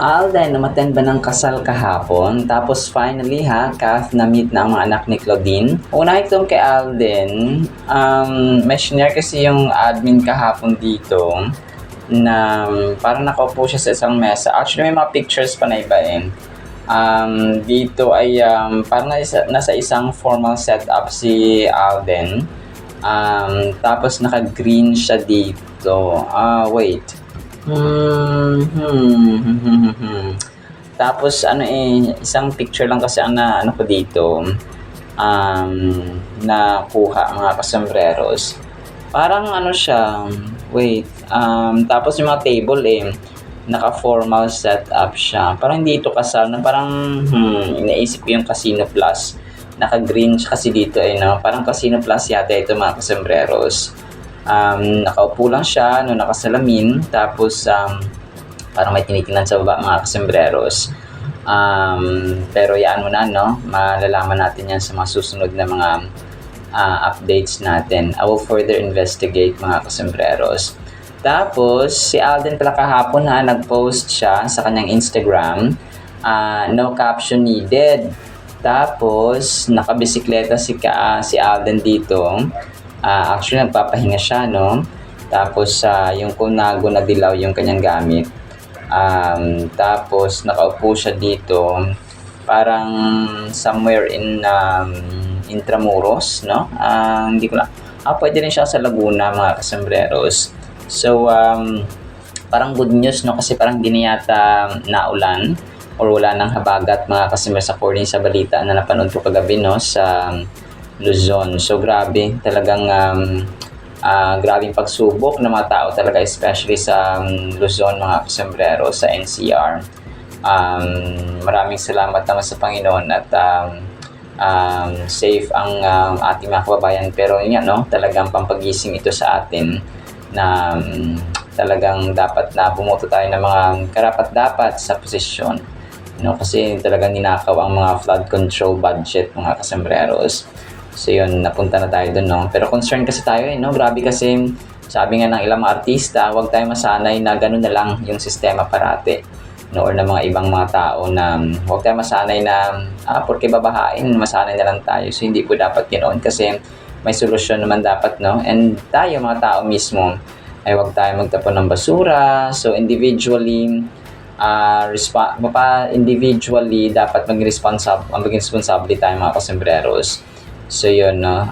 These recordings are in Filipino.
Alden, umattend ba ng kasal kahapon? Tapos finally ha, Kath, na-meet na ang mga anak ni Claudine. Unahin ko kay Alden, may share kasi yung admin kahapon dito na parang nakaupo siya sa isang mesa. Actually, may mga pictures pa na ibain. Dito ay parang nasa isang formal setup si Alden. Tapos naka-green siya dito. Wait. Tapos isang picture lang kasi ang ano ko dito, nakuha mga kasambreros. Parang ano siya, wait, tapos yung mga table naka-formal setup siya. Parang hindi ito kasal, na parang, inaisip ko yung Casino Plus. Naka-green siya kasi dito no? Parang Casino Plus yata ito mga kasambreros. Nakaupo lang siya, nakasalamin, tapos parang may tinitingnan sa baba mga kasembreros. Pero yaan mo na, no? Malalaman natin yan sa mga susunod na mga updates natin. I will further investigate mga kasembreros. Tapos, si Alden pala kahapon nag-post siya sa kanyang Instagram. No caption needed. Tapos, nakabisikleta si Alden dito. Actually, nagpapahinga siya, no? Tapos, yung kunago na dilaw yung kanyang gamit. Tapos, nakaupo siya dito. Parang somewhere in Intramuros, no? Hindi ko na. Pwede rin siya sa Laguna, mga kasembreros. So, parang good news, no? Kasi parang di na yata naulan or wala nang habagat, mga kasembreros, according sa balita na napanood ko kagabi, no? Sa Luzon. So grabe, talagang grabing pagsubok ng mga tao talaga, especially sa Luzon, mga kasombrero, sa NCR. Maraming salamat naman sa Panginoon at safe ang ating mga kababayan. Pero yun no, talagang pampagising ito sa atin na talagang dapat na bumoto tayo ng mga karapat-dapat sa posisyon. No, kasi talagang ninakaw ang mga flood control budget, mga kasembreros. So yun, napunta na tayo dun, no? Pero concerned kasi tayo, no? Grabe kasi, sabi nga ng ilang mga artista, huwag tayo masanay na ganun na lang yung sistema parati. No? Or ng mga ibang mga tao na huwag tayo masanay na, porque babahain, masanay na lang tayo. So hindi po dapat ganoon kasi may solusyon naman dapat, no? And tayo, mga tao mismo, ay huwag tayo magtapon ng basura. So individually, individually dapat maging responsable tayo, mga kasembreros. So yun, no,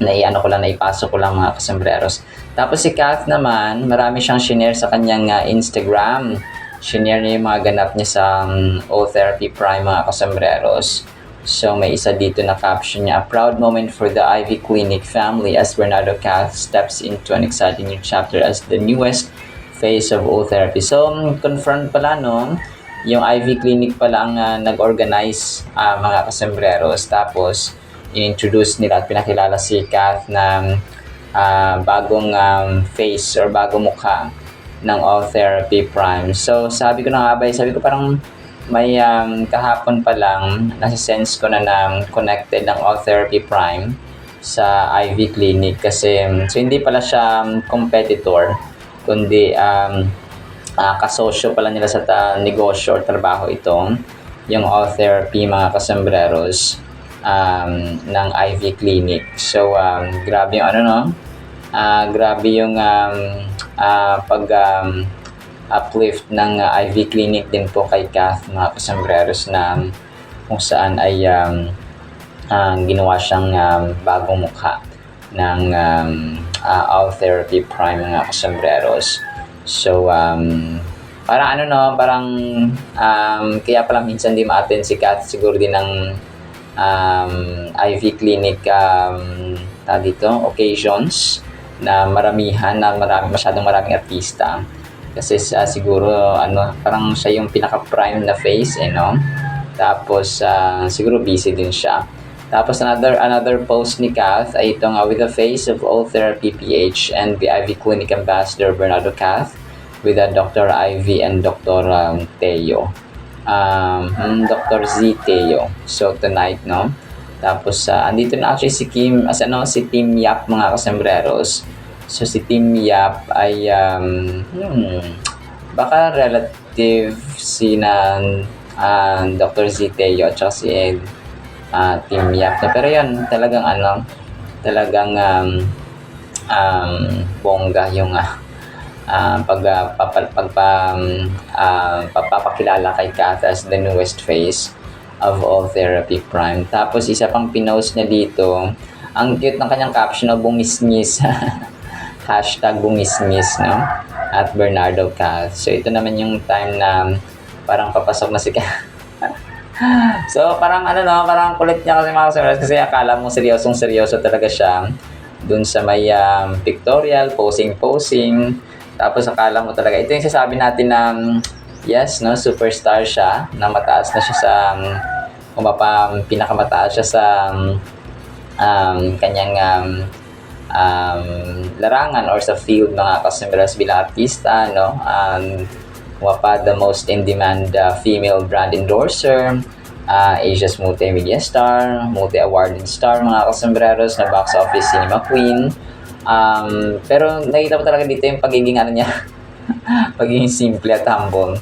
naipasok ko lang, mga kasembreros. Tapos si Kath naman, marami siyang shinare sa kanyang Instagram. Shinare niya yung mga ganap niya sa O-Therapy Prime, mga kasembreros. So may isa dito na caption niya, a proud moment for the Ivy Clinic family as Bernardo Kath steps into an exciting new chapter as the newest phase of O-Therapy. So confirmed pala, no, yung Ivy Clinic pala ang nag-organize, mga kasembreros. Tapos i-introduce nila at pinakilala si Kath na bagong face or bagong mukha ng O-Therapy Prime. So sabi ko parang may kahapon pa lang nasa-sense ko na connected ng O-Therapy Prime sa Ivy Clinic kasi so hindi pala siya competitor kundi kasosyo pala nila sa negosyo or trabaho ito, yung O-Therapy, mga kasembreros, ng Ivy Clinic. So grabe yung grabe yung uplift ng Ivy Clinic din po kay Kath, mga kasembreros, na kung saan ay ginawa siyang bagong mukha ng O-Therapy Prime, mga kasembreros. So parang parang kaya pala minsan di ma-attend si Kath siguro din ng Ivy Clinic dito occasions na masyadong maraming artista kasi siguro parang siya yung pinaka-prime na face, no? Tapos siguro busy din siya. Tapos another post ni Kath ay itong with the face of O-Therapy PH and the Ivy Clinic Ambassador Bernardo Kath with Dr. Ivy and Dr. Teo. Dr. Z Teo. So tonight, no? Tapos andito na actually si Team Yap, mga kasembreros. So si Team Yap ay baka positive si Dr. Ziteo at saka si Team Yap. Pero yun, talagang talagang bongga yung papapakilala kay Kath as the newest face of All Therapy Prime. Tapos isa pang pinost niya dito, ang cute ng kanyang caption, bungisngis. Hashtag bungisngis, no? At Bernardo Kath. So ito naman yung time na parang papasok na si Kath. So parang parang kulit niya kasi mga kasamers, kasi akala mo seryoso talaga siya dun sa may pictorial, posing. Tapos akala mo talaga, ito yung sasabi natin na yes, no, superstar siya, na mataas na siya sa pinakamataas siya sa kanyang larangan or sa field, mga kasamers, bilang artista, no. The most in-demand female brand endorser, Asia's multimedia star, multi-awarded star, mga kasambreros, na box office cinema queen. Pero nakita mo talaga dito yung pagiging niya, pagiging simple at humble.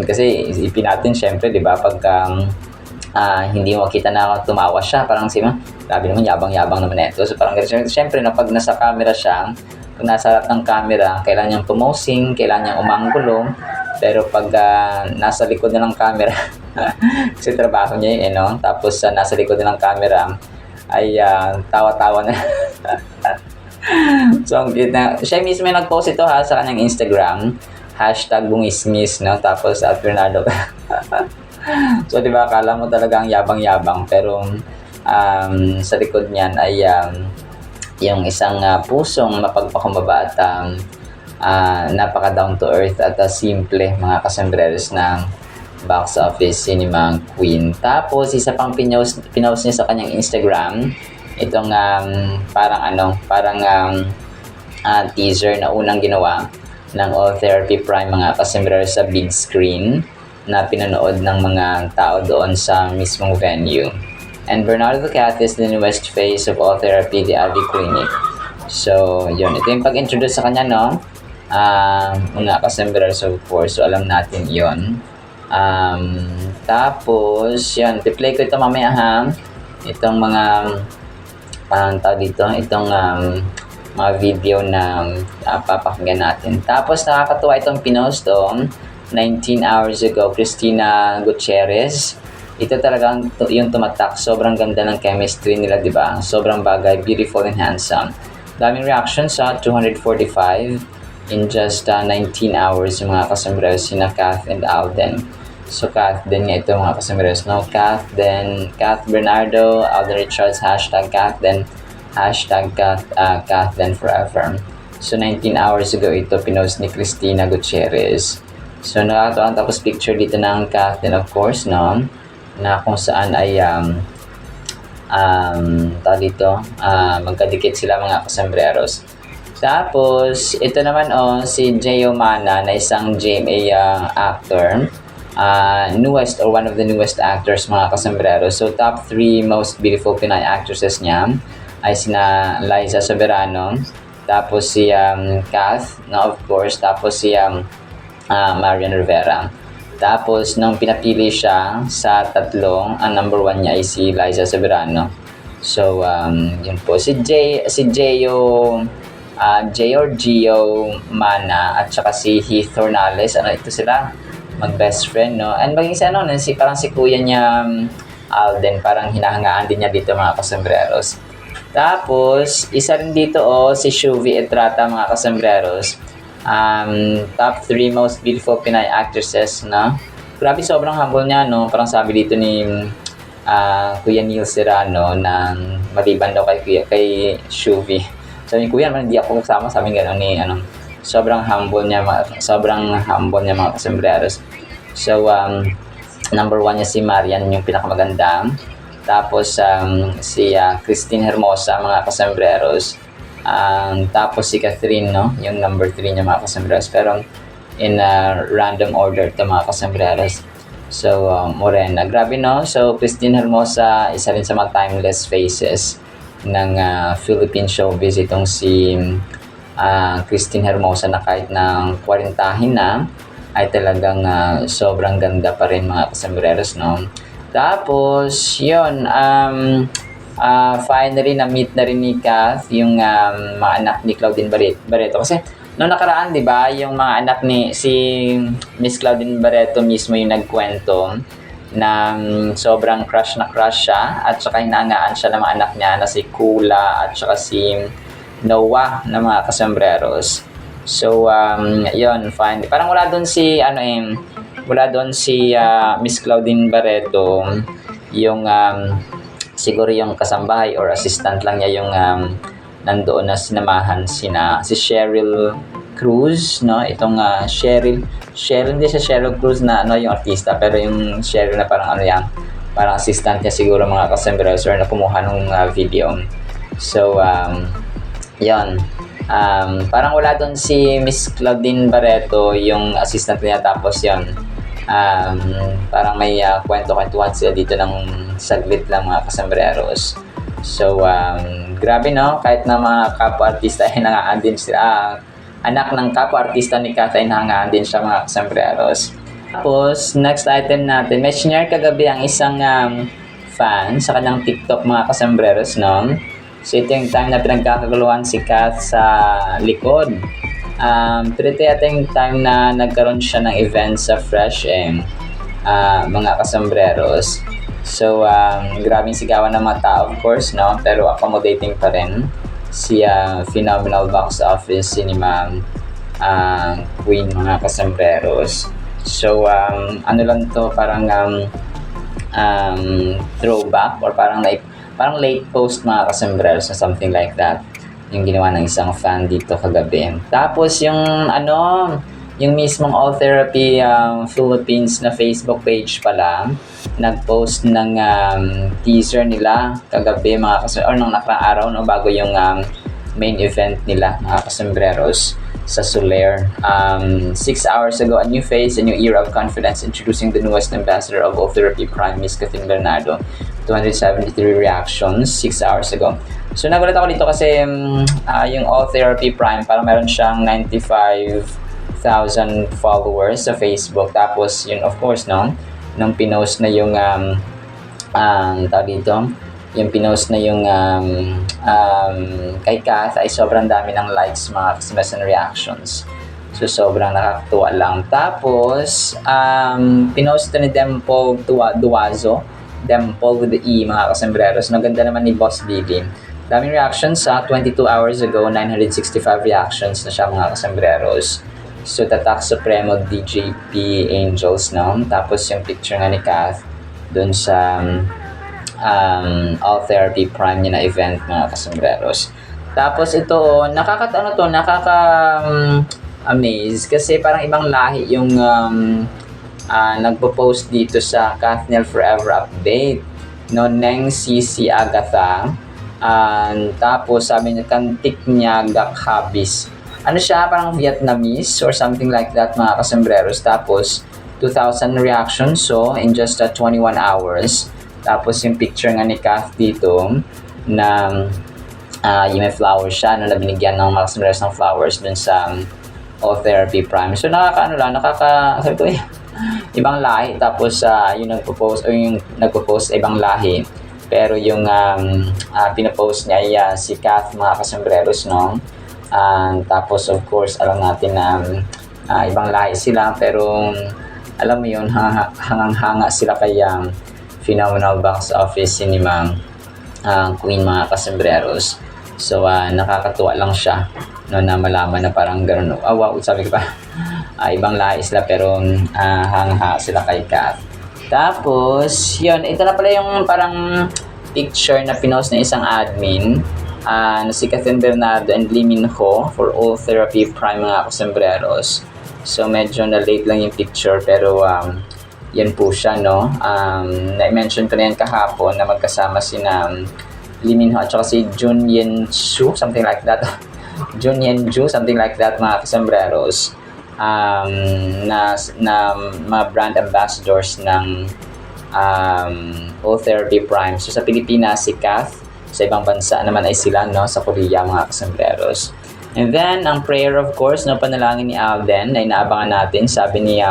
Kasi isipin natin, syempre, di ba, pagka hindi mo makita na tumawa siya, parang grabe naman, yabang naman ito. So parang syempre, pag nasa camera siya, kung nasa harap ng camera, kailangan niyang pumosing, kailangan niyang umanggulo. Pero pag nasa likod na ng camera, kasi trabaho niya no? Tapos nasa likod na ng camera, ay tawa-tawa na. So, ang cute na. Siya mismo yung nag-post ito sa kanyang Instagram. Hashtag bungisngis, no? Tapos at Bernardo. So, di ba, akala mo talagang yabang-yabang. Pero sa likod niyan ay yung isang pusong mapagpakumbaba at napaka down to earth at simple, mga kasambreros ng box office cinema queen. Tapos isa pang pinost niya sa kanyang Instagram, itong parang teaser na unang ginawa ng All Therapy Prime, mga kasambreros, sa big screen na pinanood ng mga tao doon sa mismong venue. And Bernardo Kath is the newest face of All Therapy, the RV Clinic. So, yun. Ito yung pag-introduce sa kanya, no? Mga kasambreros, of course. So, alam natin yun. Tapos, yun. Piplay ko ito mamaya, ha? Itong mga, itong mga video na papakinggan natin. Tapos, nakakatuwa itong pinost, 19 hours ago, Christina Gutierrez. Ito talagang yung tumatak. Sobrang ganda ng chemistry nila, di ba? Sobrang bagay, beautiful and handsome. Daming reactions 245 in just 19 hours yung mga kasambreros, sina Kath and Alden. So Kath din nga ito, mga kasambreros, no? Kath Bernardo, Alden Richards, hashtag Kath, then hashtag Kath then forever. So 19 hours ago ito pinost ni Christina Gutierrez. So nakakatuwa, tapos picture dito ng Kath then, of course, no? Na kung saan ay magkadikit sila, mga kasambreros. Tapos ito naman si Gio Mana, na isang GMA actor, newest or one of the newest actors, mga kasambreros. So top 3 most beautiful Pinay actresses niya ay sina Liza Soberano, tapos si Kath, no, of course, tapos si Marian Rivera. Tapos, nung pinapili siya sa tatlong, ang number 1 niya ay si Liza Soberano. So, yun po. Si Gio Mana at saka si Heath Tornales. Ito sila, mag-best friend, no? And maging parang si kuya niya, Alden, parang hinahangaan din niya dito, mga kasambreros. Tapos, isa rin dito, si Shuvi Etrata, mga kasambreros. Top 3 most beautiful Pinay actresses, na grabe, sobrang humble niya, no? Parang sabi dito ni Kuya Neil Serrano na maliban daw kay Shuvi. Sabi ni Kuya naman, hindi ako kasama, sabi gano'n ni sobrang humble niya, mga kasambreros. So number 1 niya si Marian, yung pinakamaganda. Tapos si Christine Hermosa, mga kasambreros. Tapos si Catherine, no? Yung number 3 niya, mga kasambreros. Pero in random order to, mga kasambreros. So, Morena. Grabe, no? So, Christine Hermosa, isa rin sa mga timeless faces ng Philippine showbiz. Itong si Christine Hermosa, na kahit ng 40 na, ay talagang sobrang ganda pa rin mga kasambreros, no? Tapos, yun, finally, na-meet na rin ni Kath yung mga anak ni Claudine Barreto. Kasi, noong nakaraan, di ba, yung mga anak ni si Miss Claudine Barreto mismo yung nagkwento na sobrang crush na crush siya at saka hinahangaan siya ng mga anak niya na si Kula at saka si Noah na mga kasambreros. So, yun, fine. Parang wala doon si, wala doon si Miss Claudine Barreto, yung, siguro yung kasambahay or assistant lang niya yung nandoon na sinamahan si Cheryl Cruz, no? Itong Cheryl, hindi siya Cheryl Cruz na yung artista, pero yung Cheryl na parang parang assistant niya siguro mga kasambreros or na kumuha ng video. So, yun. Parang wala doon si Miss Claudine Barreto, yung assistant niya, tapos yun. Parang may kwento-kwentuhan sila dito ng saglit lang mga kasambreros. So, grabe, no? Kahit na mga kapwa-artista ay nangaan din sila. Anak ng kapwa-artista ni Kath ay nangaan din siya mga kasambreros. Tapos, next item natin. May share kagabi ang isang fan sa kanyang TikTok mga kasambreros, no? So, ito yung time na pinagkakaguluhan si Kath sa likod. Pero ito yata yung time na nagkaroon siya ng event sa Fresh M, mga kasambreros. So, grabing sigawan ng mga tao, of course, no? Pero accommodating pa rin si phenomenal box office cinema queen mga kasambreros. So, ano lang to, parang throwback or parang late post mga kasambreros na something like that yung ginawa ng isang fan dito kagabi. Tapos yung yung mismong All Therapy Philippines na Facebook page pala, nag-post ng teaser nila kagabi mga kasambreros, or nung nakarang araw, no, bago yung main event nila mga kasambreros sa Soler. 6 hours ago, a new face, a new era of confidence, introducing the newest ambassador of All Therapy Prime, Miss Catherine Bernardo. 273 reactions 6 hours ago. So nagulat ako dito kasi yung All Therapy Prime, parang meron siyang 95,000 followers sa Facebook. Tapos yun, of course, no, nung pinost na yung tawag dito, yung pinost na yung kay Kath, ay sobrang dami ng likes mga kasambreros and reactions. So sobrang nakakatuwa lang. Tapos pinost ni Dempol Duazo, Dempol with the E mga kasambreros. Naganda naman ni Boss Didi. Daming reactions sa 22 hours ago, 965 reactions na siya mga kasambreros. So, Tatak Supremo, DJP Angels, no? Tapos yung picture nga ni Kath dun sa All Therapy Prime niya na event, mga kasambreros. Tapos ito, nakaka-amaze kasi parang ibang lahi yung nagpo-post dito sa Kathniel Forever Update. No, Neng CC Agatha. Tapos sabi niya, Kantik niya Gakhabis. Ano siya, parang Vietnamese or something like that mga kasambreros. Tapos 2,000 reactions, so in just 21 hours. Tapos yung picture nga ni Kath dito na yung may flowers siya, na binigyan ng mga kasambreros ng flowers dun sa All Therapy Prime. So sabi ko ibang lahi. Tapos yung nagpo-post ibang lahi. Pero yung pinapost niya ay si Kath mga kasambreros, no? Tapos of course alam natin na ibang lahi sila, pero alam mo yun, hangang-hanga sila kay phenomenal box office cinema queen mga kasambreros. So nakakatuwa lang siya, no, na malaman na parang gano'n. Wow, sabi ko pa ibang lahi sila pero hanga sila kay Kath. Tapos yun, ito na pala yung parang picture na pinost na isang admin na si Catherine Bernardo and Lee Min Ho for All Therapy Prime mga kasambreros. So medyo na late lang yung picture, pero yan po siya, no. Na-mention ko na yan kahapon na magkasama si Lee Min Ho at saka si Jun Yen Chu, something like that. Jun Yen Ju, something like that mga kasambreros. Na mga brand ambassadors ng All Therapy Prime. So sa Pilipinas si Kath, sa ibang bansa naman ay sila, no, sa Korea mga kasambreros. And then, ang prayer of course, no, panalangin ni Alden na inaabangan natin, sabi ni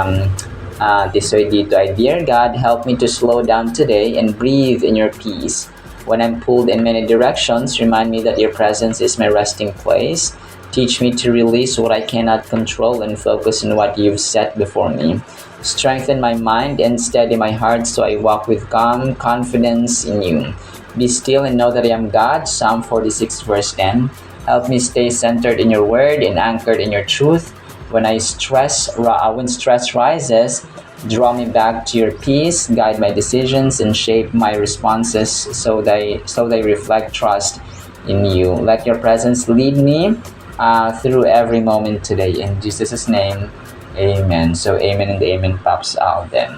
Tisoy dito ay, Dear God, help me to slow down today and breathe in your peace. When I'm pulled in many directions, remind me that your presence is my resting place. Teach me to release what I cannot control and focus on what you've set before me. Strengthen my mind and steady my heart so I walk with calm confidence in you. Be still and know that I am God. Psalm 46 verse 10. Help me stay centered in your word and anchored in your truth. When stress rises, draw me back to your peace, guide my decisions, and shape my responses so they reflect trust in you. Let your presence lead me through every moment today. In Jesus' name, amen. So, amen and amen pops out then.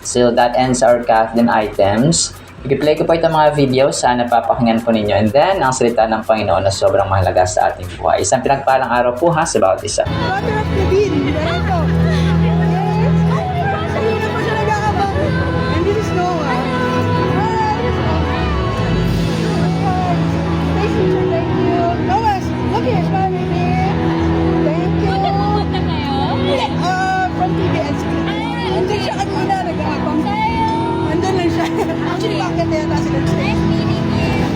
So, that ends our Kathleen items. I-play ko po itong mga videos, sana papakinggan po ninyo. And then, ang salita ng Panginoon na sobrang mahalaga sa ating buhay. Isang pinagpalang araw po ha sa bawat isa. Water of the bean. Ganito. Yes. Ayun na po siya nag-aabang. And this is Noah. Thank you. Thank you. Noah, look here. Smile right here. Thank you. From TBS. Andun siya kanina nag-aabang. Andun lang siya. Actually, bakit na yata sila?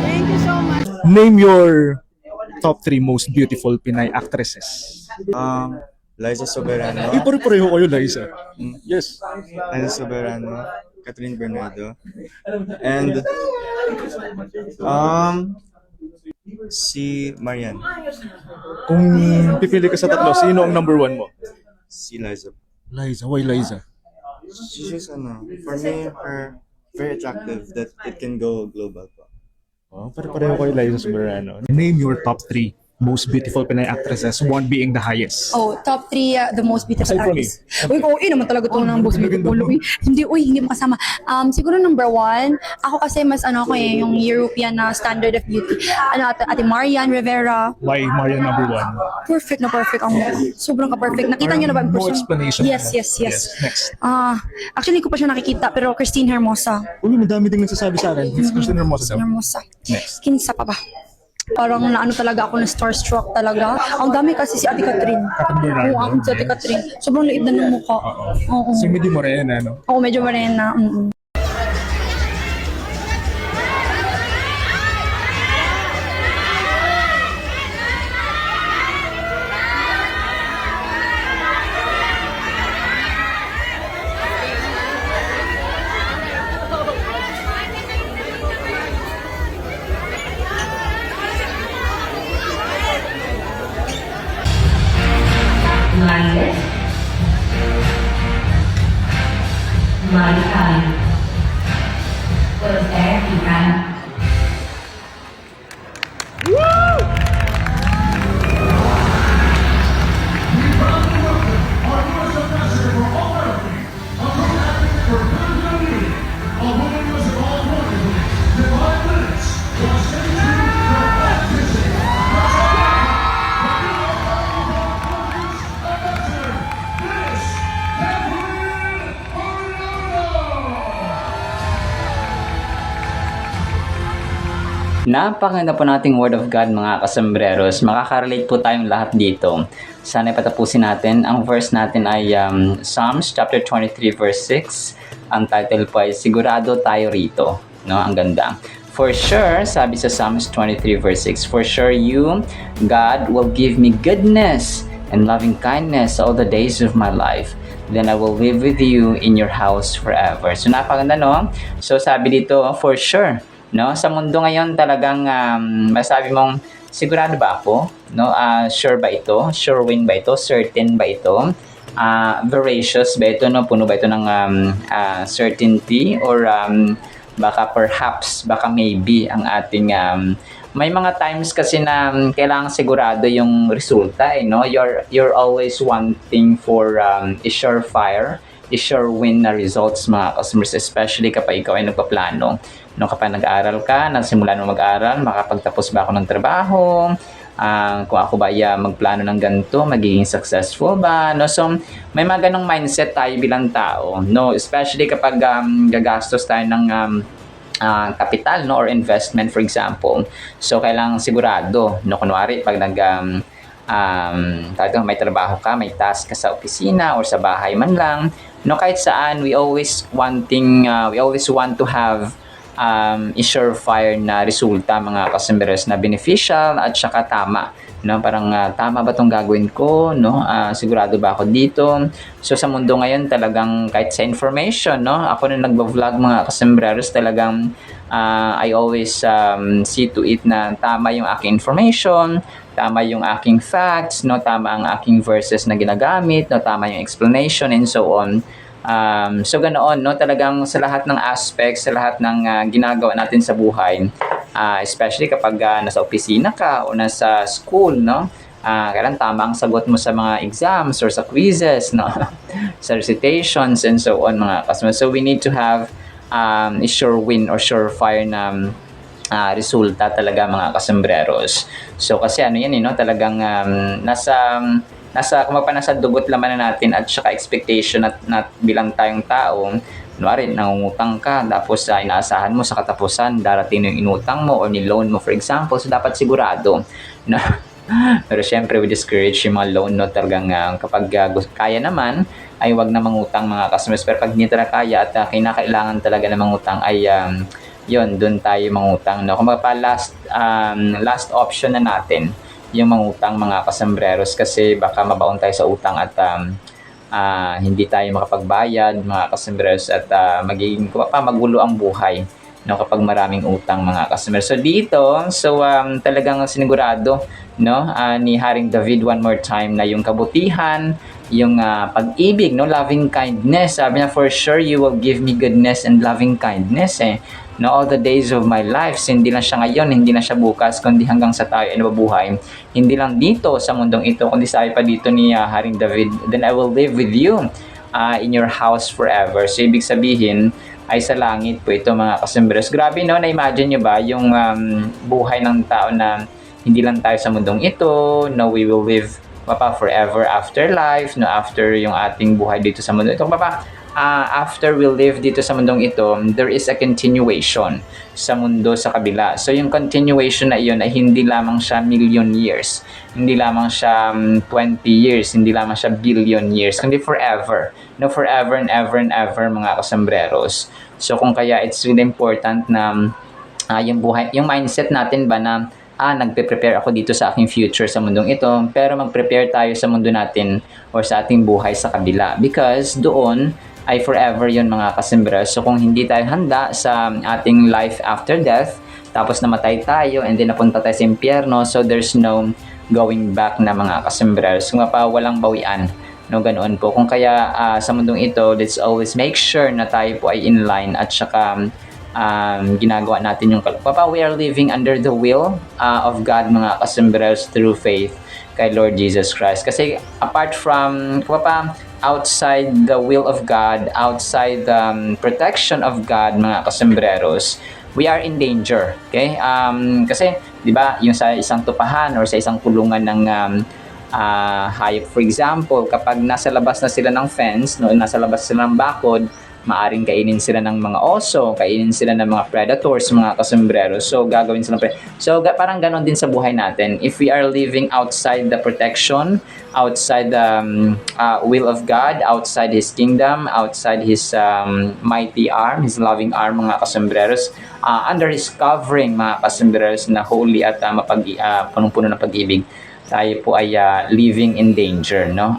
Thank you so much. Name your top 3 most beautiful Pinay actresses. Liza Soberano, Pare-pareho kayo, Liza. Yes. Liza Soberano, Catherine Bernardo, and si Marian, Kung pipili ka sa tatlo, sino ang number 1 mo? si Liza. Liza. Why Liza? She's just for me, her very attractive that it can go global po. Oh, pare-pareho kayo, Liza Soberano. Name your top 3 most beautiful Pinay actresses, 1 being the highest. Oh, top 3 the most beautiful Aside from artists. Uy, naman talaga ito ng most beautiful. Uy, hindi makasama. Siguro number 1, ako kasi mas yung European na standard of beauty. Ate Marian Rivera. Why Marian number 1? Perfect na perfect ang sobrang ka-perfect. Nakita niyo na ba in No person? explanation. Yes. Next. Actually, hindi ko pa siya nakikita, pero Christine Hermosa. Uy, madami ding nagsasabi sa akin. It's Christian Hermosa daw. Hermosa. Next. Kinsa pa ba? Parang talaga ako na starstruck talaga. Ang dami kasi si Ate Catherine. Bernardo. Oo, ang si Ate Catherine. Sobrang liit na ng mukha. Oo. So, medyo morena, no? Oo, medyo marena. Lights. Modified. Close air, keep Napakaganda po nating Word of God mga kasambreros. Makaka-relate po tayong lahat dito. Sana patapusin natin. Ang verse natin ay Psalms chapter 23 verse 6. Ang title po ay Sigurado Tayo Rito. No? Ang ganda. For sure, sabi sa Psalms 23 verse 6, For sure you, God, will give me goodness and loving kindness all the days of my life. Then I will live with you in your house forever. So napakaganda, no? So sabi dito, for sure. No, sa mundo ngayon talagang masabi mong sigurado ba ako, no? Sure ba ito? Sure win ba ito? Certain ba ito? Veracious ba ito, no? Puno ba ito ng certainty or baka perhaps, baka maybe ang ating may mga times kasi na kailangan sigurado yung resulta, no? You're always wanting for a surefire, a sure win na results mga customers, especially kapag ikaw ay nagpaplano. No, kapag nag-aaral ka, nagsimula mo mag-aaral, makapagtapos ba ako ng trabaho, kung ako ba magplano ng ganito, magiging successful ba, no? So may mga ganong mindset tayo bilang tao, no? Especially kapag gagastos tayo ng kapital, no, or investment for example. So kailangan sigurado, no, kunwari pag talagang may trabaho ka, may task ka sa opisina or sa bahay man lang, no, kahit saan, we always want to have a surefire na resulta, mga kasumberos, na beneficial at saka tama, no? Parang tama ba tong gagawin ko, no? Sigurado ba ako dito? So sa mundo ngayon talagang kahit sa information, no? Ako na nagbo-vlog, mga kasumberos, talagang I always see to it na tama yung aking information, tama yung aking facts, no? Tama ang aking verses na ginagamit, no? Tama yung explanation and so on. So ganoon, no, talagang sa lahat ng aspects, sa lahat ng ginagawa natin sa buhay, especially kapag nasa opisina ka o nasa school, no, kailan tama ang sagot mo sa mga exams or sa quizzes, no, sa recitations and so on, mga kasama. So we need to have a sure win or surefire na resulta talaga, mga kasembreros. So kasi ano yan, no, talagang nasa dugot laman na natin at saka expectation at bilang tayong tao. Kunwari, nangungutang ka, tapos inaasahan mo sa katapusan darating yung inutang mo or ni-loan mo, for example. So dapat sigurado, no? Pero syempre we discourage yung mga loan, no? Talagang kapag kaya naman ay wag na mangutang, mga customers. Pero pag hindi talaga kaya at kinakailangan talaga na mangutang ay yun, doon tayo mangutang, no? Kung last option na natin yung mangutang, mga kasembreros, kasi baka mabaon tayo sa utang at hindi tayo makapagbayad, mga kasembreros, at magiging magulo ang buhay, no, kapag maraming utang, mga kasembreros. So dito, talagang sinigurado, no, ni Haring David one more time na yung kabutihan, yung pag-ibig, no, loving kindness. Sabi niya, for sure you will give me goodness and loving kindness, no, all the days of my life. So, hindi lang siya ngayon, hindi na siya bukas, kundi hanggang sa tayo ay nabubuhay. Hindi lang dito sa mundong ito, kundi sabi pa dito ni Haring David, then I will live with you in your house forever. So, ibig sabihin ay sa langit po ito, mga kasembreros. Grabe, no? Na-imagine nyo ba yung buhay ng tao na hindi lang tayo sa mundong ito, no, we will live forever after life, no, after yung ating buhay dito sa mundo ito, after we live dito sa mundong ito, there is a continuation sa mundo sa kabila. So yung continuation na iyon ay hindi lamang siya million years, hindi lamang siya 20 years, hindi lamang siya billion years, kundi forever, no, forever and ever and ever, mga kasembreros. So kung kaya it's really important na yung buhay, yung mindset natin ba na nagpe-prepare ako dito sa aking future sa mundong ito, pero mag-prepare tayo sa mundo natin or sa ating buhay sa kabila, because doon ay forever yun, mga kasembreros. So kung hindi tayo handa sa ating life after death, tapos namatay tayo and then napunta tayo sa impyerno, so there's no going back na, mga kasembreros. Kung walang bawian, no, ganoon po. Kung kaya sa mundong ito, let's always make sure na tayo po ay in line at saka ginagawa natin yung we are living under the will of God, mga kasembreros, through faith kay Lord Jesus Christ. Kasi apart from outside the will of God, outside the protection of God, mga kasembreros, we are in danger. Okay? Kasi, di ba, yung sa isang tupahan or sa isang kulungan ng hayop, for example, kapag nasa labas na sila ng fence, no, nasa labas sila ng bakod, maaring kainin sila ng mga oso, kainin sila ng mga predators, mga kasembreros. So, gagawin sila. So, parang ganon din sa buhay natin. If we are living outside the protection, outside the will of God, outside His kingdom, outside His mighty arm, His loving arm, mga kasembreros, under His covering, mga kasembreros, na holy at punong-puno ng pag-ibig, tayo po ay living in danger, no?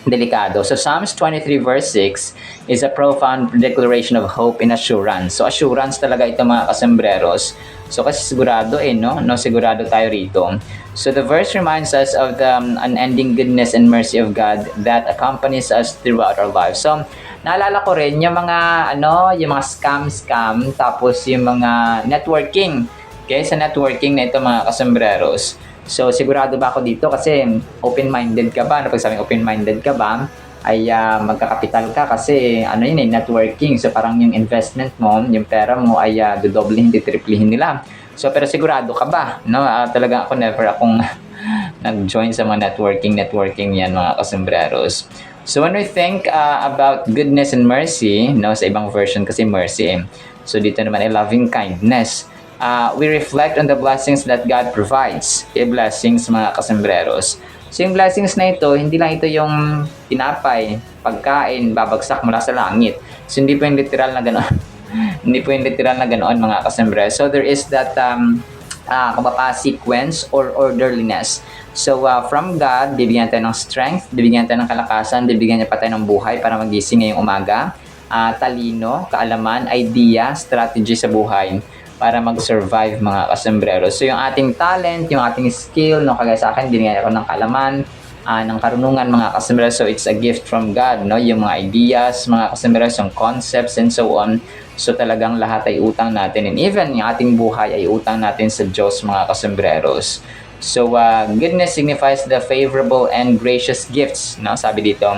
Delikado. So Psalms 23 verse 6 is a profound declaration of hope and assurance. So assurance talaga ito, mga kasembreros. So kasi sigurado no? Sigurado tayo rito. So the verse reminds us of the unending goodness and mercy of God that accompanies us throughout our lives. So naalala ko rin yung mga yung mga scam, tapos yung mga networking. Okay, sa networking na ito, mga kasembreros. So, sigurado ba ako dito kasi open-minded ka ba? Pag sabing open-minded ka ba, ay magkakapital ka kasi networking. So, parang yung investment mo, yung pera mo ay dodoblihin, titriplihin nila. So, pero sigurado ka ba? No? Talaga ako, never akong nag-join sa mga networking yan, mga kasembreros. So, when we think about goodness and mercy, no, sa ibang version kasi mercy, so dito naman ay loving kindness. we reflect on the blessings that God provides. Okay, blessings mga kasembreros. So yung blessings na ito, hindi lang ito yung tinapay, pagkain, babagsak mula sa langit. So hindi po yung literal na gano'n. Hindi po yung literal na ganoon mga kasembreros. So there is that sequence or orderliness. So from God, bibigyan tayo ng strength, bibigyan tayo ng kalakasan, bibigyan niya pa tayo ng buhay para magising ngayong umaga. Talino, kaalaman, idea, strategy sa buhay para mag-survive mga kasembreros. So yung ating talent, yung ating skill, no, kagaya sa akin, binigyan ako ng kaalaman, ng karunungan mga kasembreros. So it's a gift from God, no? Yung mga ideas, mga kasembreros, yung concepts and so on. So talagang lahat ay utang natin, and even yung ating buhay ay utang natin sa Diyos mga kasembreros. So goodness signifies the favorable and gracious gifts, no? Sabi dito,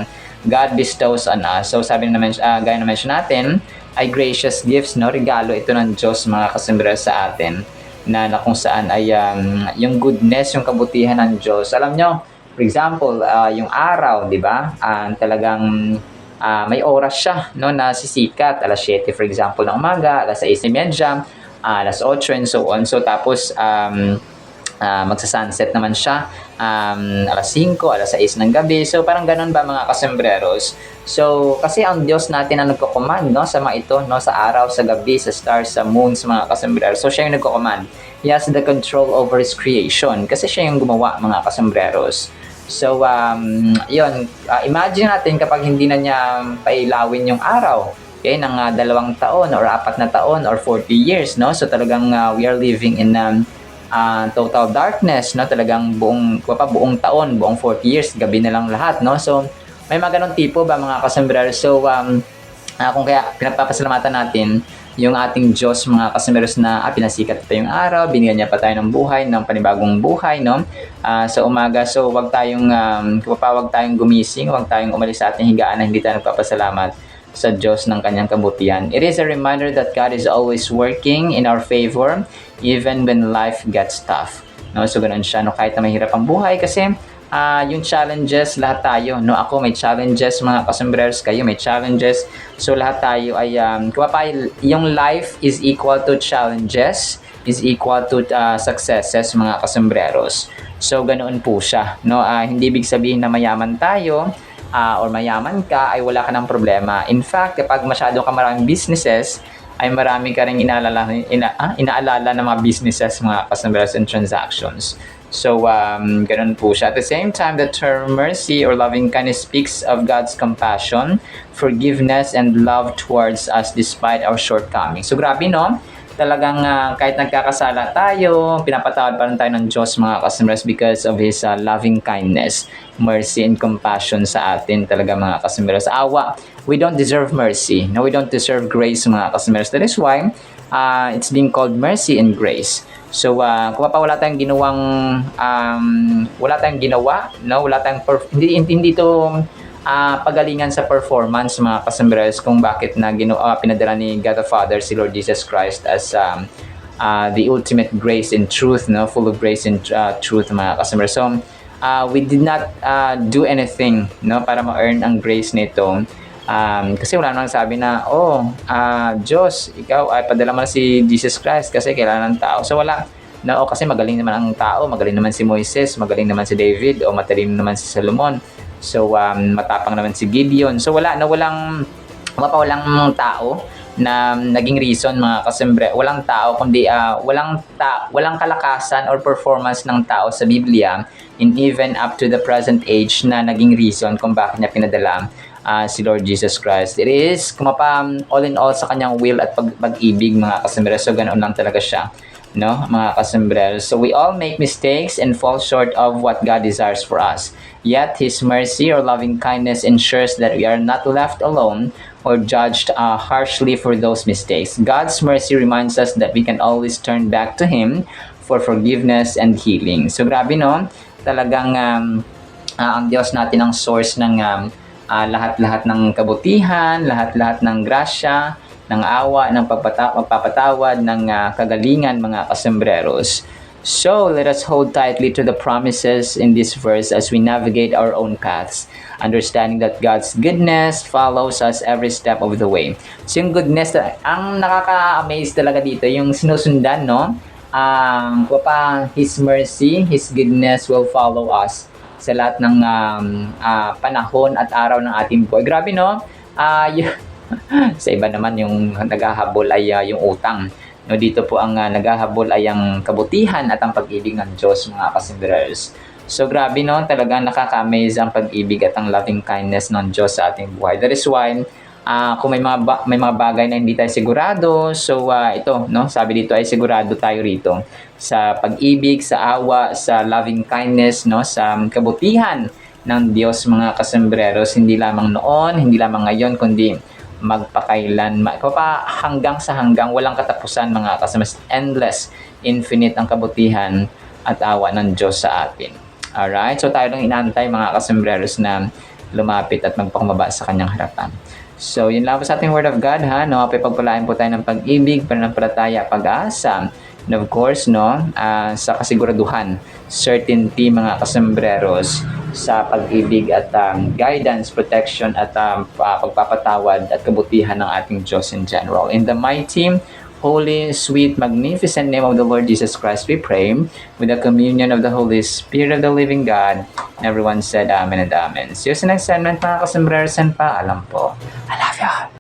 God bestows on us. So sabi naman, gaya na mention natin, ay gracious gifts, no? Regalo ito ng Diyos mga kasembreros sa atin, na kung saan ay yung goodness, yung kabutihan ng Diyos. Alam nyo, for example, yung araw, di ba? Talagang may oras siya, no, na sisikat. Alas 7 for example ng umaga, alas 6:30, alas 8 and so on. So tapos magsa-sunset naman siya alas 5, alas 6 ng gabi. So parang ganun ba mga kasembreros? So kasi ang Diyos natin ang nagko-command, no, sa mga ito, no, sa araw, sa gabi, sa stars, sa moons mga kasembreros. So siya yung nagko-command. He has the control over His creation kasi siya yung gumawa mga kasembreros. So, yun, imagine natin kapag hindi na niya pailawin yung araw, okay, ng 2 taon or 4 na taon or 40 years, no? So talagang we are living in total darkness, no? Talagang buong taon, buong 40 years, gabi na lang lahat, no? So, may mga ganong tipo ba mga kasembreros? So, kung kaya pinagpapasalamatan natin yung ating Diyos mga kasembreros na pinasikat pa yung araw, binigyan niya pa tayo ng buhay, ng panibagong buhay, no? Sa umaga. So wag tayong gumising, wag tayong umalis sa ating higaan na hindi tayo nagpapasalamat sa Diyos ng kanyang kabutihan. It is a reminder that God is always working in our favor even when life gets tough. No? So ganoon siya, no? Kahit na mahirap ang buhay kasi yung challenges, lahat tayo, no? Ako may challenges mga kasembreros, kayo may challenges. So lahat tayo ay yung life is equal to challenges, is equal to successes mga kasembreros. So ganoon po siya, no? Hindi ibig sabihin na mayaman tayo or mayaman ka ay wala ka ng problema. In fact, kapag masyado ka maraming businesses, ay marami ka rin inaalala ng mga businesses, mga kasembreros and transactions. So, ganun po siya. At the same time, the term mercy or loving kindness speaks of God's compassion, forgiveness, and love towards us despite our shortcomings. So, grabe, no? Talagang kahit nagkakasala tayo, pinapatawad pa rin tayo ng Diyos, mga kasembreros, because of His loving kindness, mercy, and compassion sa atin talaga, mga kasembreros. Awa, we don't deserve mercy. No, we don't deserve grace, mga kasembreros. That is why it's being called mercy and grace. So, kung wala tayong ginawang, wala tayong ginawa, no? Wala tayong, hindi ito pagalingan sa performance, mga kasembreros, kung bakit na pinadala ni God the Father si Lord Jesus Christ as the ultimate grace and truth, no? Full of grace and truth, mga kasembreros. So, we did not do anything, no, para ma-earn ang grace nito. Kasi wala namang sabi na, Diyos, ikaw ay padala mo si Jesus Christ kasi kailangan ng tao. So wala, no, kasi magaling naman ang tao, magaling naman si Moises, magaling naman si David, o matalim naman si Solomon. So matapang naman si Gideon. So walang tao na naging reason, mga kasembre. Walang tao kundi walang kalakasan or performance ng tao sa Biblia and even up to the present age na naging reason kung bakit niya pinadala si Lord Jesus Christ. It is all in all sa kanyang will at pag-ibig, mga kasembre. So ganoon lang talaga siya, no, mga kasembre. So we all make mistakes and fall short of what God desires for us. Yet His mercy or loving kindness ensures that we are not left alone or judged harshly for those mistakes. God's mercy reminds us that we can always turn back to Him for forgiveness and healing. So grabe, no? Talagang ang Diyos natin ang source ng lahat-lahat ng kabutihan, lahat-lahat ng grasya, ng awa, ng pagpapatawad, ng kagalingan, mga kasembreros. So let us hold tightly to the promises in this verse as we navigate our own paths, understanding that God's goodness follows us every step of the way. So yung goodness, ang nakaka-amaze talaga dito, yung sinusundan, no? His mercy, His goodness will follow us sa lahat ng panahon at araw ng ating buhay. Grabe, no? Sa iba naman, yung naghahabol ay yung utang. No, dito po ang naghahabol ay ang kabutihan at ang pag-ibig ng Diyos, mga kasimbrers. So grabe, no, talagang nakaka-amaze ang pag-ibig at ang loving kindness ng Diyos sa ating buhay. That is why kung may mga bagay na hindi tayo sigurado, so ito, no, sabi dito ay sigurado tayo rito sa pag-ibig, sa awa, sa loving kindness, no, sa kabutihan ng Diyos, mga kasembreros, hindi lamang noon, hindi lamang ngayon, kundi magpakailan, hanggang walang katapusan, mga kasembreros. Endless, infinite ang kabutihan at awa ng Diyos sa atin. Alright, so tayo lang inaantay, mga kasembreros, na lumapit at magpakumbaba sa kanyang harapan. So, yun lang po sa ating Word of God, ha? No? Pagpalain po tayo ng pag-ibig, pananampalataya, pag-asa, and of course, no, sa kasiguraduhan, certainty, mga kasembreros, sa pag-ibig at guidance, protection, at pagpapatawad at kabutihan ng ating Diyos in general. In the mighty, holy, sweet, magnificent name of the Lord Jesus Christ, we pray, with the communion of the Holy Spirit of the living God. And everyone said Amen and Amen. See you sa next segment, mga kasembreros, and paalam po. I love you all.